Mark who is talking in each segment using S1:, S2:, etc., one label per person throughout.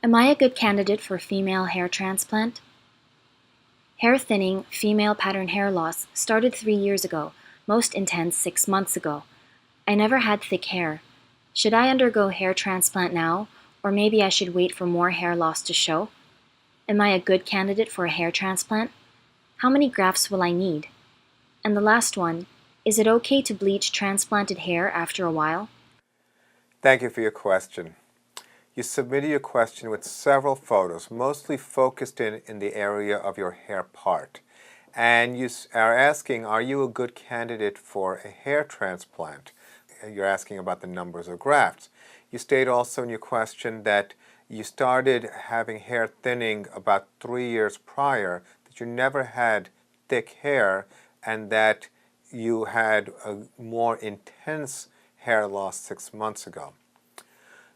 S1: Am I a good candidate for female hair transplant? Hair thinning, female pattern hair loss started 3 years ago, most intense 6 months ago. I never had thick hair. Should I undergo hair transplant now, or maybe I should wait for more hair loss to show? Am I a good candidate for a hair transplant? How many grafts will I need? And the last one, is it okay to bleach transplanted hair after a while?
S2: Thank you for your question. You submitted your question with several photos, mostly focused in the area of your hair part. And you are asking, are you a good candidate for a hair transplant? You're asking about the numbers of grafts. You state also in your question that you started having hair thinning about 3 years prior, that you never had thick hair, and that you had a more intense hair loss 6 months ago.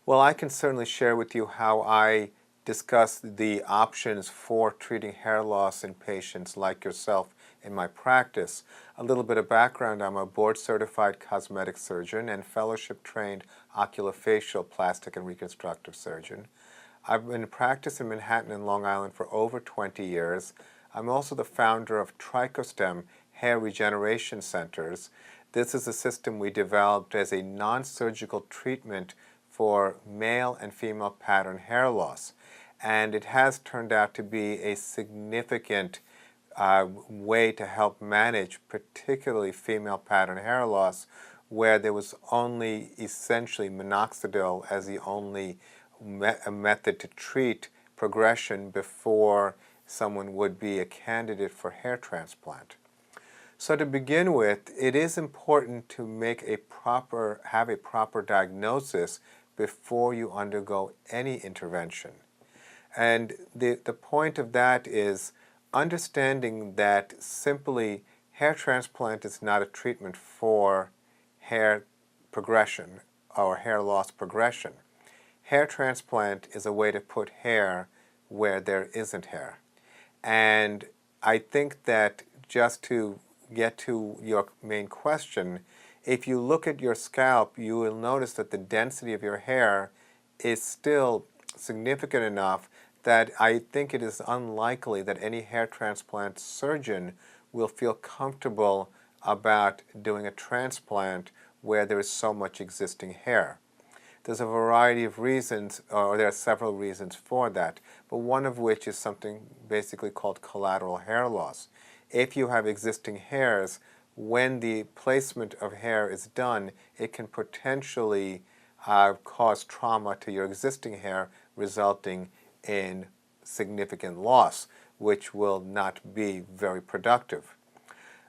S2: Well, I can certainly share with you how I discuss the options for treating hair loss in patients like yourself in my practice. A little bit of background: I'm a board-certified cosmetic surgeon and fellowship-trained oculofacial plastic and reconstructive surgeon. I've been in practice in Manhattan and Long Island for over 20 years. I'm also the founder of TrichoStem Hair Regeneration Centers. This is a system we developed as a non-surgical treatment for male and female pattern hair loss. And it has turned out to be a significant way to help manage particularly female pattern hair loss, where there was only essentially minoxidil as the only method to treat progression before someone would be a candidate for hair transplant. So to begin with, it is important to have a proper diagnosis before you undergo any intervention. And the point of that is understanding that simply hair transplant is not a treatment for hair progression or hair loss progression. Hair transplant is a way to put hair where there isn't hair. And I think that, just to get to your main question, if you look at your scalp, you will notice that the density of your hair is still significant enough that I think it is unlikely that any hair transplant surgeon will feel comfortable about doing a transplant where there is so much existing hair. There's a variety of reasons, or there are several reasons for that, but one of which is something basically called collateral hair loss. If you have existing hairs, when the placement of hair is done, it can potentially cause trauma to your existing hair, resulting in significant loss, which will not be very productive.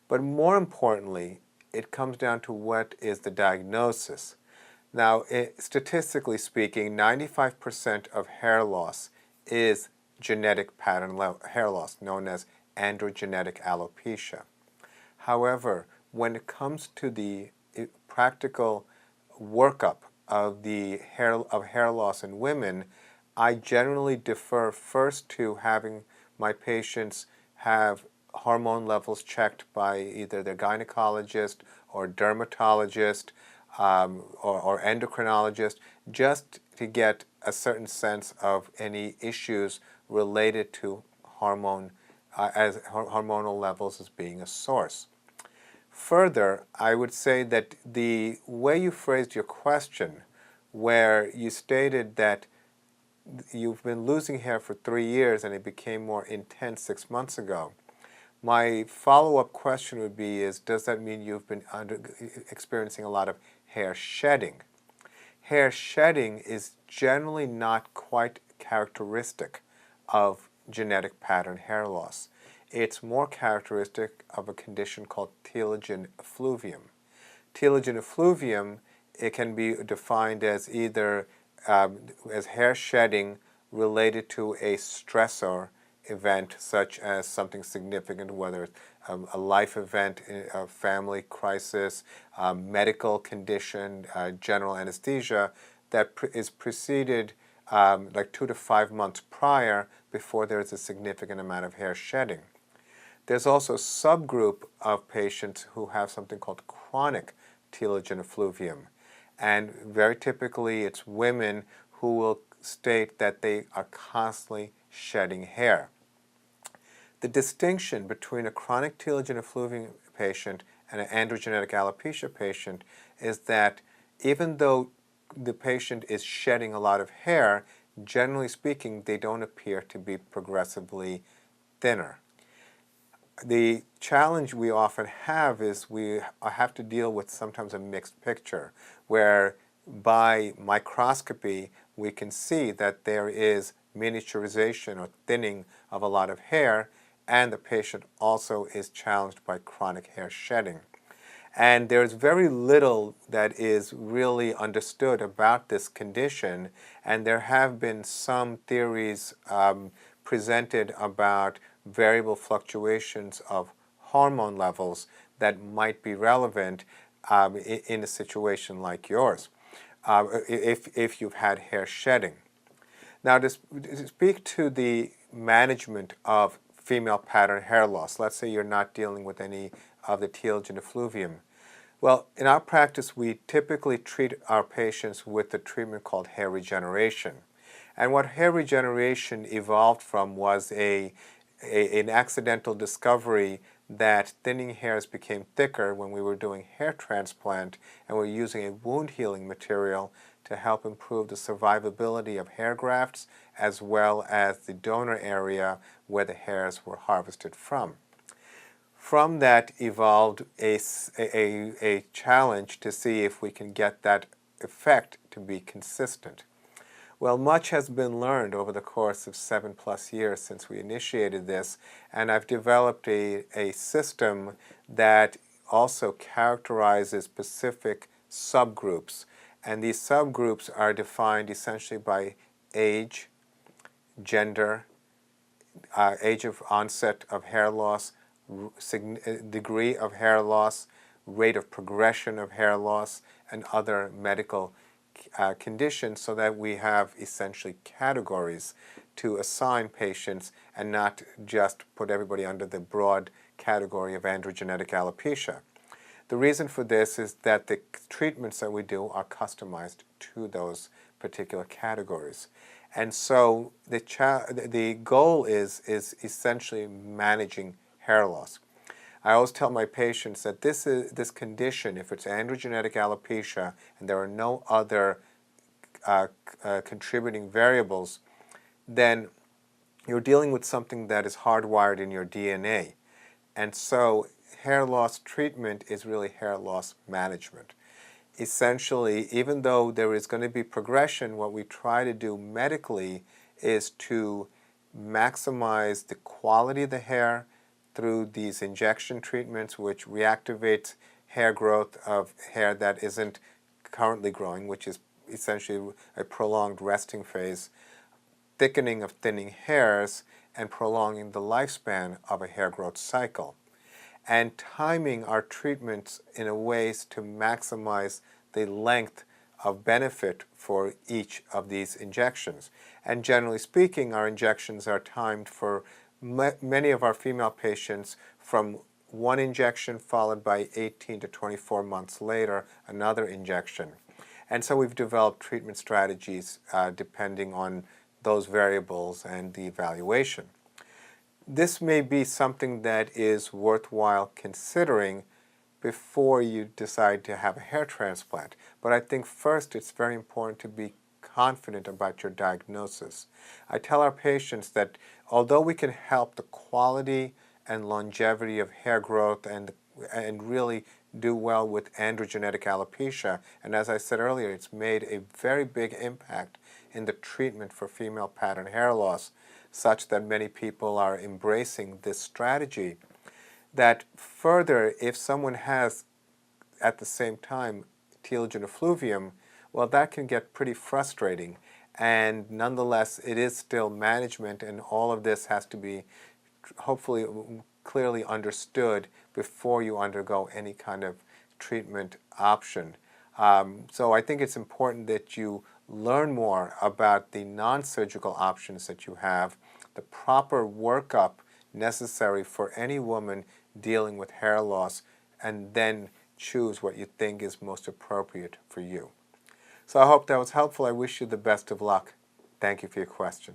S2: But more importantly, it comes down to what is the diagnosis. Now, statistically speaking, 95% of hair loss is genetic pattern hair loss, known as androgenetic alopecia. However, when it comes to the practical workup of hair loss in women, I generally defer first to having my patients have hormone levels checked by either their gynecologist or dermatologist or endocrinologist, just to get a certain sense of any issues related to hormonal levels as being a source. Further, I would say that the way you phrased your question, where you stated that you've been losing hair for 3 years and it became more intense 6 months ago, my follow-up question would be does that mean you've been experiencing a lot of hair shedding? Hair shedding is generally not quite characteristic of genetic pattern hair loss. It's more characteristic of a condition called telogen effluvium. Telogen effluvium, it can be defined as either as hair shedding related to a stressor event, such as something significant, whether it's a life event, a family crisis, medical condition, general anesthesia, that is preceded like 2 to 5 months prior before there is a significant amount of hair shedding. There's also a subgroup of patients who have something called chronic telogen effluvium. And very typically it's women who will state that they are constantly shedding hair. The distinction between a chronic telogen effluvium patient and an androgenetic alopecia patient is that even though the patient is shedding a lot of hair, generally speaking, they don't appear to be progressively thinner. The challenge we often have is we have to deal with sometimes a mixed picture, where by microscopy we can see that there is miniaturization or thinning of a lot of hair, and the patient also is challenged by chronic hair shedding. And there's very little that is really understood about this condition, and there have been some theories presented about variable fluctuations of hormone levels that might be relevant in a situation like yours, if you've had hair shedding. Now, to speak to the management of female pattern hair loss, let's say you're not dealing with any of the telogen effluvium. Well, in our practice, we typically treat our patients with a treatment called hair regeneration. And what hair regeneration evolved from was an accidental discovery that thinning hairs became thicker when we were doing hair transplant, and we're using a wound healing material to help improve the survivability of hair grafts as well as the donor area where the hairs were harvested from. From that evolved a challenge to see if we can get that effect to be consistent. Well, much has been learned over the course of 7+ years since we initiated this, and I've developed a system that also characterizes specific subgroups. And these subgroups are defined essentially by age, gender, age of onset of hair loss, degree of hair loss, rate of progression of hair loss, and other medical conditions, so that we have essentially categories to assign patients and not just put everybody under the broad category of androgenetic alopecia. The reason for this is that the treatments that we do are customized to those particular categories. And so the goal is essentially managing hair loss. I always tell my patients that this condition, if it's androgenetic alopecia and there are no other contributing variables, then you're dealing with something that is hardwired in your DNA. And so hair loss treatment is really hair loss management. Essentially, even though there is going to be progression, what we try to do medically is to maximize the quality of the hair through these injection treatments, which reactivate hair growth of hair that isn't currently growing, which is essentially a prolonged resting phase, thickening of thinning hairs, and prolonging the lifespan of a hair growth cycle, and timing our treatments in a ways to maximize the length of benefit for each of these injections. And generally speaking, our injections are timed for many of our female patients from one injection followed by 18 to 24 months later, another injection. And so we've developed treatment strategies depending on those variables and the evaluation. This may be something that is worthwhile considering before you decide to have a hair transplant. But I think first it's very important to be confident about your diagnosis. I tell our patients that although we can help the quality and longevity of hair growth and really do well with androgenetic alopecia, and as I said earlier, it's made a very big impact in the treatment for female pattern hair loss, such that many people are embracing this strategy. That further, if someone has at the same time telogen effluvium, well, that can get pretty frustrating. And nonetheless, it is still management, and all of this has to be hopefully clearly understood before you undergo any kind of treatment option. So I think it's important that you learn more about the non-surgical options that you have, the proper workup necessary for any woman dealing with hair loss, and then choose what you think is most appropriate for you. So I hope that was helpful. I wish you the best of luck. Thank you for your question.